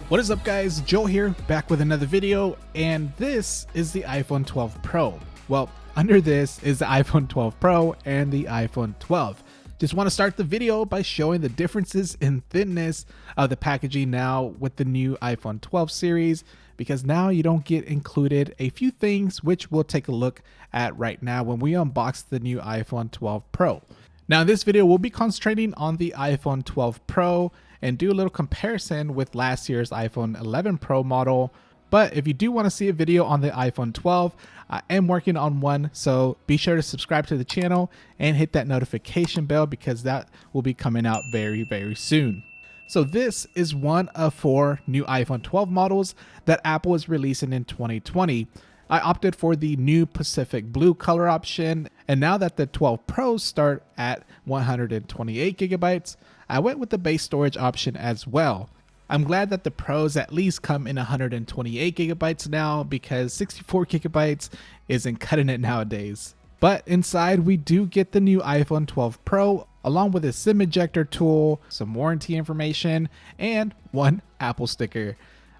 What is up guys, Joe here, back with another video, and this is the iPhone 12 Pro. Well, under this is the iPhone 12 Pro and the iPhone 12. Just want to start the video by showing the differences in thinness of the packaging now with the new iPhone 12 series, because now you don't get included a few things which we'll take a look at right now when we unbox the new iPhone 12 Pro. Now in this video we'll be concentrating on the iPhone 12 Pro and do a little comparison with last year's iPhone 11 Pro model. But if you do want to see a video on the iPhone 12, I am working on one, so be sure to subscribe to the channel and hit that notification bell because that will be coming out very soon. So this is one of 4 new iPhone 12 models that Apple is releasing in 2020. I opted for the new Pacific Blue color option, and now that the 12 Pros start at 128 gigabytes, I went with the base storage option as well. I'm glad that the Pros at least come in 128 gigabytes now, because 64 gigabytes isn't cutting it nowadays. But inside we do get the new iPhone 12 Pro along with a SIM ejector tool, some warranty information, and one Apple sticker.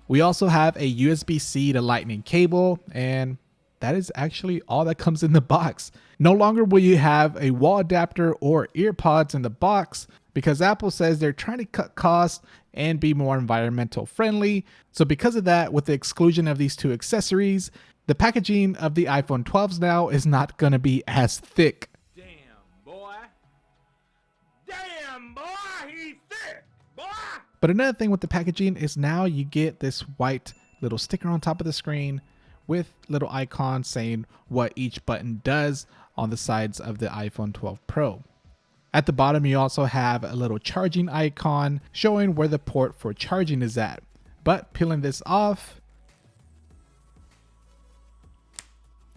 We also have a USB-C to Lightning cable, and that is actually all that comes in the box. No longer will you have a wall adapter or ear pods in the box, because Apple says they're trying to cut costs and be more environmental friendly. So because of that, with the exclusion of these 2 accessories, the packaging of the iPhone 12s now is not going to be as thick. Damn, boy, he's thick, boy. But another thing with the packaging is now you get this white little sticker on top of the screen with little icons saying what each button does on the sides of the iPhone 12 Pro. At the bottom, you also have a little charging icon showing where the port for charging is at. But peeling this off,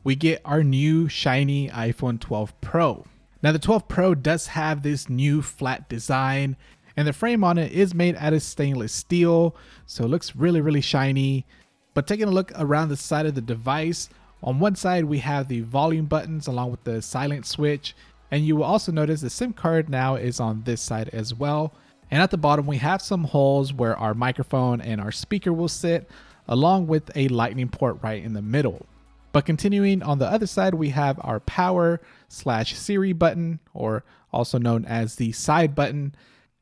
we get our new shiny iPhone 12 Pro. Now the 12 Pro does have this new flat design, and the frame on it is made out of stainless steel, so it looks really shiny. But taking a look around the side of the device, on one side we have the volume buttons along with the silent switch, and you will also notice the SIM card now is on this side as well. And at the bottom we have some holes where our microphone and our speaker will sit, along with a lightning port right in the middle. But continuing on the other side, we have our power/Siri button, or also known as the side button.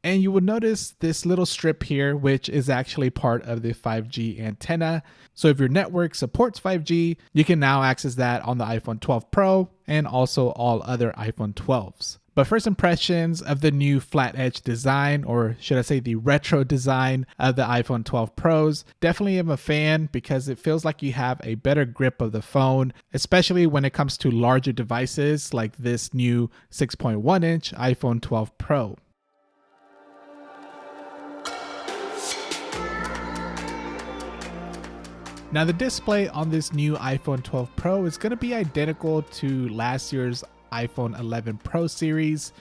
And you will notice this little strip here, which is actually part of the 5G antenna. So if your network supports 5G, you can now access that on the iPhone 12 Pro and also all other iPhone 12s. But first impressions of the new flat edge design, or should I say the retro design of the iPhone 12 Pros, definitely am a fan because it feels like you have a better grip of the phone, especially when it comes to larger devices like this new 6.1 inch iPhone 12 Pro. Now the display on this new iPhone 12 Pro is going to be identical to last year's iPhone 11 Pro series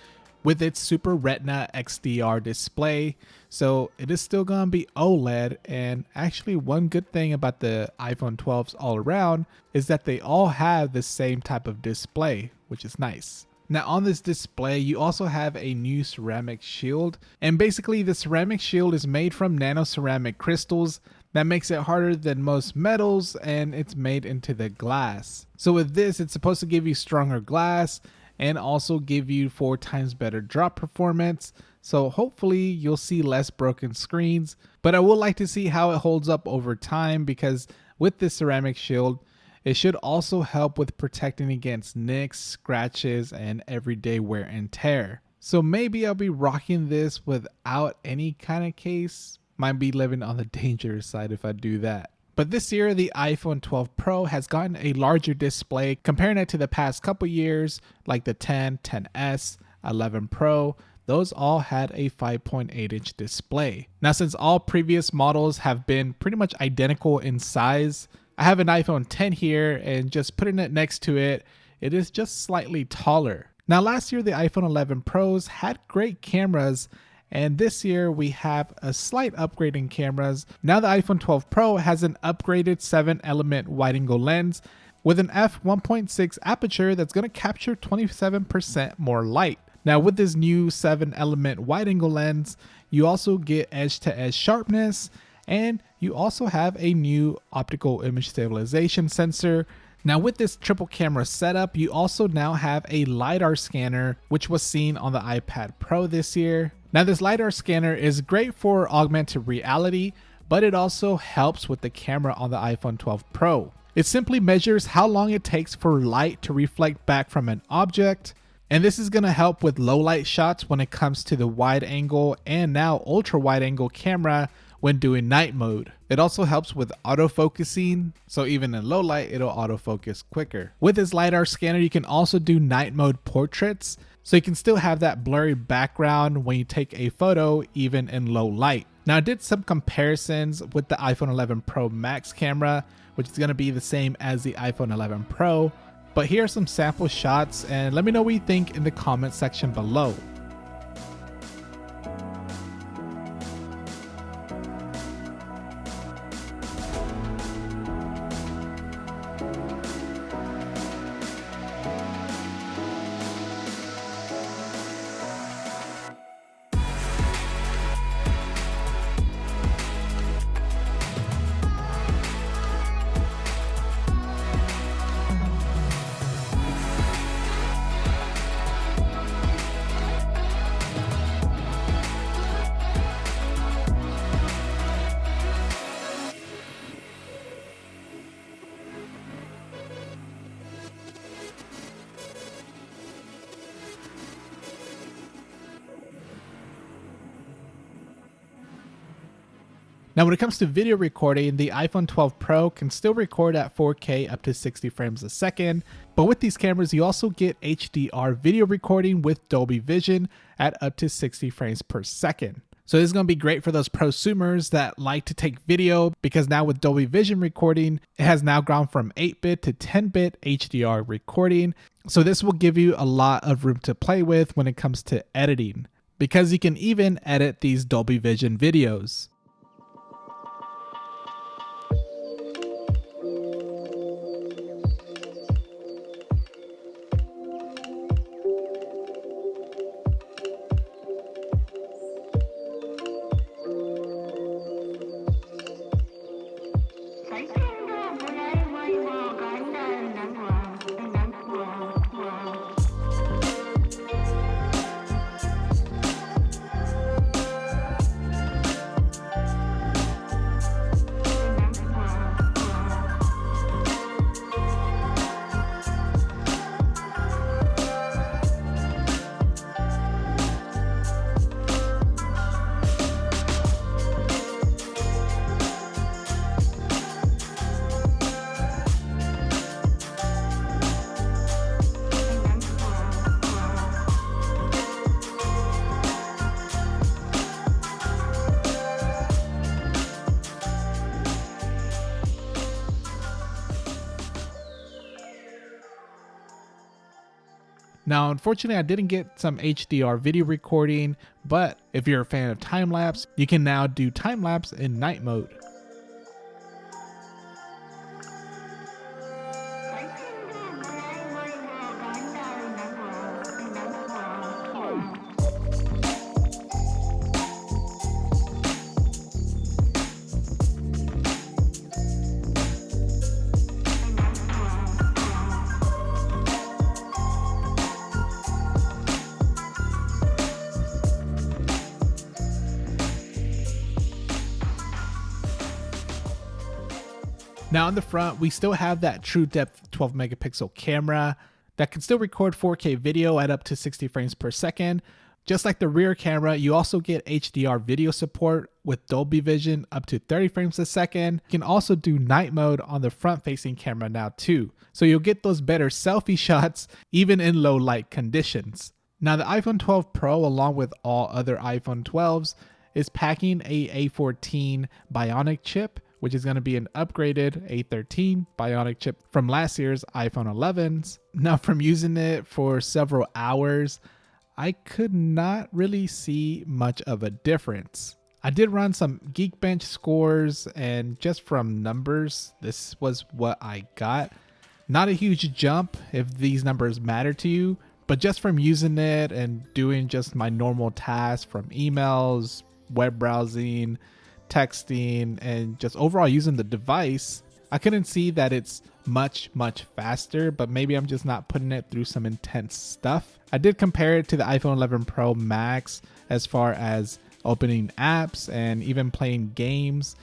with its Super Retina XDR display. So it is still going to be OLED, and actually one good thing about the iPhone 12s all around is that they all have the same type of display, which is nice. Now on this display, you also have a new ceramic shield, and basically the ceramic shield is made from nano ceramic crystals that makes it harder than most metals, and it's made into the glass. So with this, it's supposed to give you stronger glass and also give you 4 times better drop performance. So hopefully you'll see less broken screens, but I would like to see how it holds up over time, because with this ceramic shield, it should also help with protecting against nicks, scratches, and everyday wear and tear. So maybe I'll be rocking this without any kind of case. Might be living on the dangerous side if I do that. But this year, the iPhone 12 Pro has gotten a larger display comparing it to the past couple years, like the 10, 10S, 11 Pro. Those all had a 5.8 inch display. Now, since all previous models have been pretty much identical in size, I have an iPhone 10 here, and just putting it next to it, it is just slightly taller. Now, last year, the iPhone 11 Pros had great cameras, and this year we have a slight upgrade in cameras. Now the iPhone 12 Pro has an upgraded 7-element wide-angle lens with an f1.6 aperture that's going to capture 27% more light. Now with this new 7-element wide-angle lens, you also get edge-to-edge sharpness And you also have a new optical image stabilization sensor. Now with this triple camera setup, you also now have a LiDAR scanner, which was seen on the iPad Pro this year. Now this LiDAR scanner is great for augmented reality, but it also helps with the camera on the iPhone 12 Pro. It simply measures how long it takes for light to reflect back from an object, and this is going to help with low light shots when it comes to the wide angle and now ultra wide angle camera when doing night mode. It also helps with autofocusing, so even in low light it'll autofocus quicker. With this LiDAR scanner you can also do night mode portraits, so you can still have that blurry background when you take a photo even in low light. Now I did some comparisons with the iPhone 11 Pro Max camera, which is going to be the same as the iPhone 11 Pro, but here are some sample shots and let me know what you think in the comment section below. Now when it comes to video recording, the iPhone 12 Pro can still record at 4K up to 60 frames a second, but with these cameras you also get HDR video recording with Dolby Vision at up to 60 frames per second. So this is going to be great for those prosumers that like to take video, because now with Dolby Vision recording, it has now gone from 8-bit to 10-bit HDR recording. So this will give you a lot of room to play with when it comes to editing, because you can even edit these Dolby Vision videos. Now, unfortunately, I didn't get some HDR video recording, but if you're a fan of time-lapse, you can now do time-lapse in night mode. Now on the front, we still have that true depth 12 megapixel camera that can still record 4K video at up to 60 frames per second. Just like the rear camera, you also get HDR video support with Dolby Vision up to 30 frames a second. You can also do night mode on the front facing camera now too. So you'll get those better selfie shots even in low light conditions. Now the iPhone 12 Pro, along with all other iPhone 12s, is packing a A14 Bionic chip, which is going to be an upgraded A13 Bionic chip from last year's iPhone 11s. Now from using it for several hours, I could not really see much of a difference. I did run some Geekbench scores, and just from numbers, this was what I got. Not a huge jump if these numbers matter to you, but just from using it and doing just my normal tasks from emails, web browsing, texting, and just overall using the device, I couldn't see that it's much faster, but maybe I'm just not putting it through some intense stuff. I did compare it to the iPhone 11 Pro Max as far as opening apps and even playing games,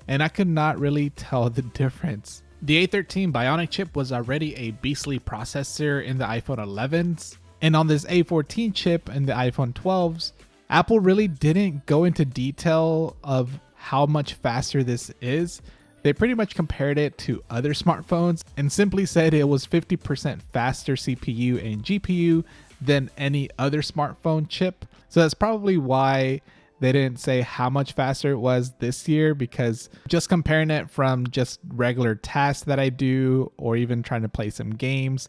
and I could not really tell the difference. The A13 Bionic chip was already a beastly processor in the iPhone 11s, and on this A14 chip in the iPhone 12s, Apple really didn't go into detail of how much faster this is. They pretty much compared it to other smartphones and simply said it was 50% faster CPU and GPU than any other smartphone chip. So that's probably why they didn't say how much faster it was this year, because just comparing it from just regular tasks that I do or even trying to play some games,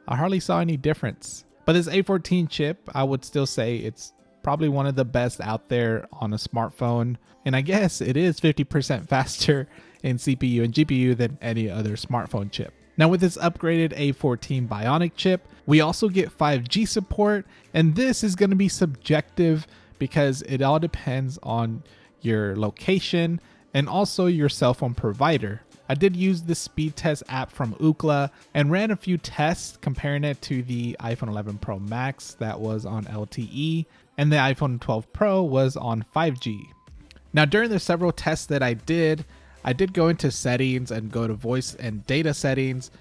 I hardly saw any difference. But this A14 chip, I would still say it's probably one of the best out there on a smartphone. And I guess it is 50% faster in CPU and GPU than any other smartphone chip. Now with this upgraded A14 Bionic chip, we also get 5G support, and this is going to be subjective because it all depends on your location and also your cell phone provider. I did use the speed test app from Ookla and ran a few tests comparing it to the iPhone 11 Pro Max that was on LTE, and the iPhone 12 Pro was on 5G. Now during the several tests that I did go into settings and go to voice and data settings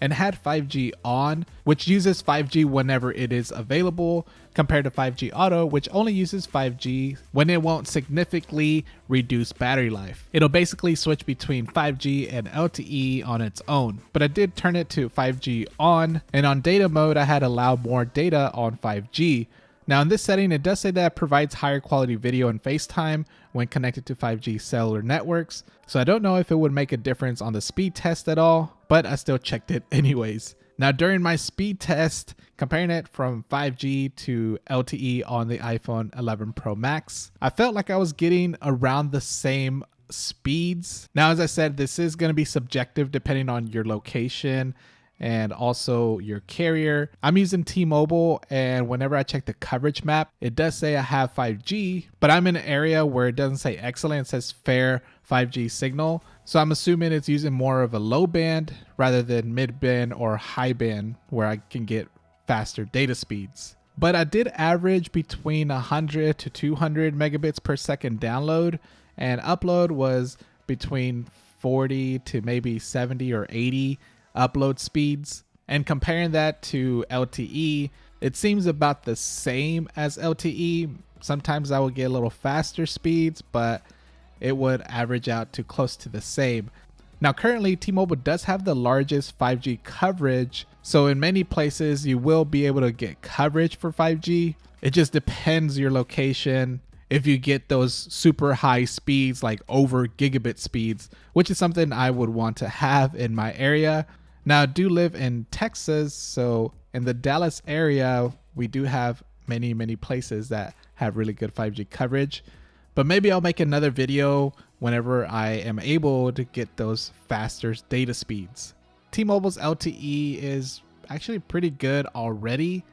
and had 5G on, which uses 5G whenever it is available, compared to 5G Auto, which only uses 5G when it won't significantly reduce battery life. It'll basically switch between 5G and LTE on its own. But I did turn it to 5G on, and on data mode, I had allowed more data on 5G. Now in this setting, it does say that it provides higher quality video and FaceTime when connected to 5G cellular networks. So I don't know if it would make a difference on the speed test at all, but I still checked it anyways. Now during my speed test, comparing it from 5G to LTE on the iPhone 11 Pro Max, I felt like I was getting around the same speeds. Now, as I said, this is going to be subjective depending on your location and also your carrier. I'm using T-Mobile, and whenever I check the coverage map, it does say I have 5G, but I'm in an area where it doesn't say excellent, it says fair 5G signal. So I'm assuming it's using more of a low band rather than mid band or high band where I can get faster data speeds. But I did average between 100 to 200 megabits per second download, and upload was between 40 to maybe 70 or 80 upload speeds. And comparing that to LTE, it seems about the same as LTE. Sometimes I would get a little faster speeds, but it would average out to close to the same. Now currently T-Mobile does have the largest 5G coverage, so in many places you will be able to get coverage for 5G. It just depends your location. If you get those super high speeds like over gigabit speeds, which is something I would want to have in my area. Now I do live in Texas, so in the Dallas area we do have many places that have really good 5G coverage. But maybe I'll make another video whenever I am able to get those faster data speeds. T-Mobile's LTE is actually pretty good already,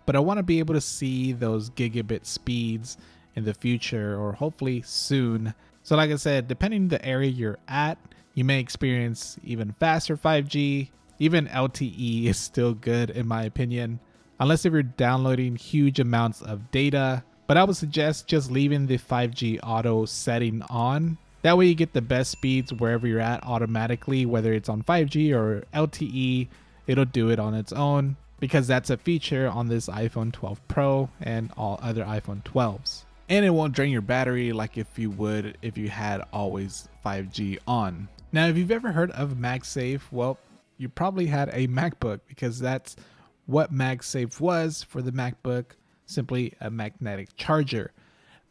but I want to be able to see those gigabit speeds in the future, or hopefully soon. So like I said, depending on the area you're at, you may experience even faster 5G. Even LTE is still good in my opinion, unless if you're downloading huge amounts of data. But I would suggest just leaving the 5G auto setting on. That way you get the best speeds wherever you're at automatically, whether it's on 5G or LTE, it'll do it on its own, because that's a feature on this iPhone 12 Pro and all other iPhone 12s. And it won't drain your battery like if you would if you had always 5G on. Now, if you've ever heard of MagSafe, well, you probably had a MacBook, because that's what MagSafe was for the MacBook, simply a magnetic charger.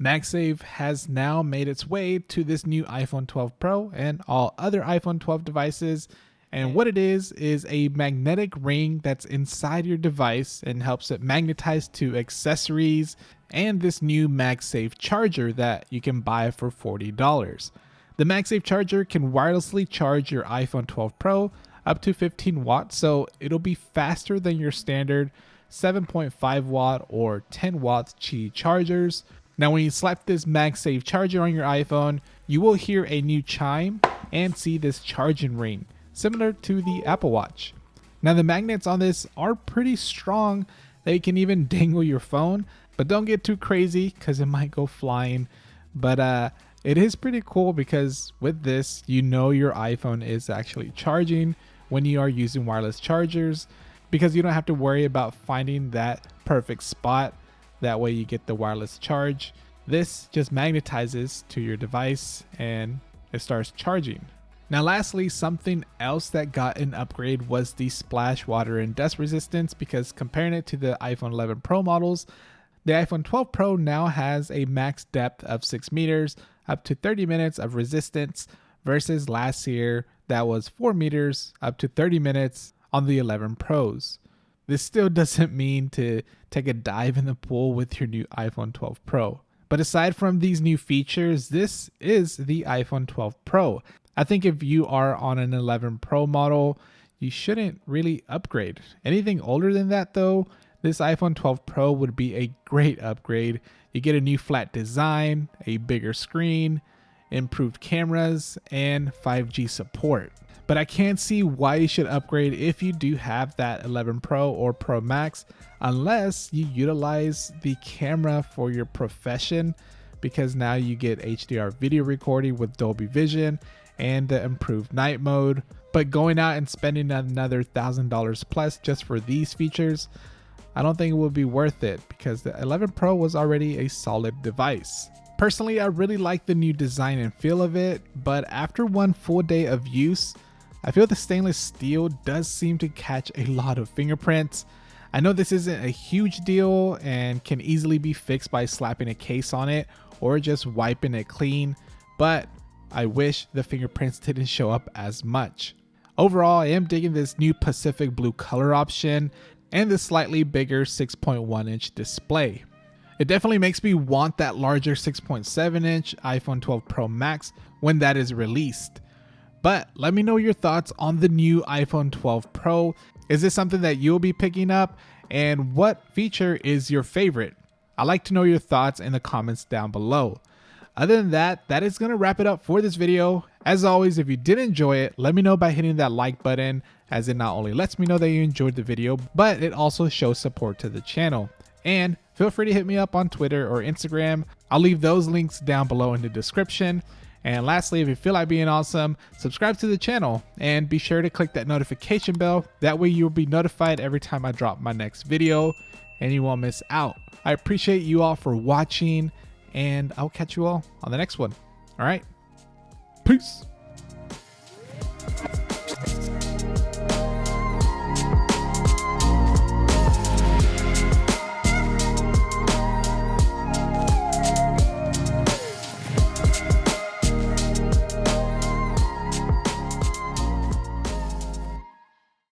MagSafe has now made its way to this new iPhone 12 Pro and all other iPhone 12 devices. And what it is a magnetic ring that's inside your device and helps it magnetize to accessories and this new MagSafe charger that you can buy for $40. The MagSafe charger can wirelessly charge your iPhone 12 Pro up to 15 watts, so it'll be faster than your standard 7.5 watt or 10 watt Qi chargers. Now when you slap this MagSafe charger on your iPhone, you will hear a new chime and see this charging ring, similar to the Apple Watch. Now the magnets on this are pretty strong. They can even dangle your phone, but don't get too crazy because it might go flying. But it is pretty cool because with this, you know your iPhone is actually charging when you are using wireless chargers, because you don't have to worry about finding that perfect spot. That way you get the wireless charge. This just magnetizes to your device and it starts charging. Now lastly, something else that got an upgrade was the splash water and dust resistance, because comparing it to the iPhone 11 Pro models, the iPhone 12 Pro now has a max depth of 6 meters, up to 30 minutes of resistance, versus last year that was 4 meters, up to 30 minutes on the 11 Pros. This still doesn't mean to take a dive in the pool with your new iPhone 12 Pro. But aside from these new features, this is the iPhone 12 Pro. I think if you are on an 11 Pro model, you shouldn't really upgrade. Anything older than that though, this iPhone 12 Pro would be a great upgrade. You get a new flat design, a bigger screen, improved cameras, and 5G support. But I can't see why you should upgrade if you do have that 11 Pro or Pro Max, unless you utilize the camera for your profession, because now you get HDR video recording with Dolby Vision and the improved night mode. But going out and spending another $1,000 plus just for these features, I don't think it would be worth it, because the 11 Pro was already a solid device. Personally, I really like the new design and feel of it, but after one full day of use, I feel the stainless steel does seem to catch a lot of fingerprints. I know this isn't a huge deal and can easily be fixed by slapping a case on it or just wiping it clean, but I wish the fingerprints didn't show up as much. Overall, I am digging this new Pacific blue color option and the slightly bigger 6.1 inch display. It definitely makes me want that larger 6.7 inch iPhone 12 Pro Max when that is released. But let me know your thoughts on the new iPhone 12 Pro. Is this something that you'll be picking up? And what feature is your favorite? I'd like to know your thoughts in the comments down below. Other than that, that is going to wrap it up for this video. As always, if you did enjoy it, let me know by hitting that like button, as it not only lets me know that you enjoyed the video, but it also shows support to the channel. And feel free to hit me up on Twitter or Instagram. I'll leave those links down below in the description. And lastly, if you feel like being awesome, subscribe to the channel and be sure to click that notification bell. That way you'll be notified every time I drop my next video and you won't miss out. I appreciate you all for watching, and I'll catch you all on the next one. All right, peace.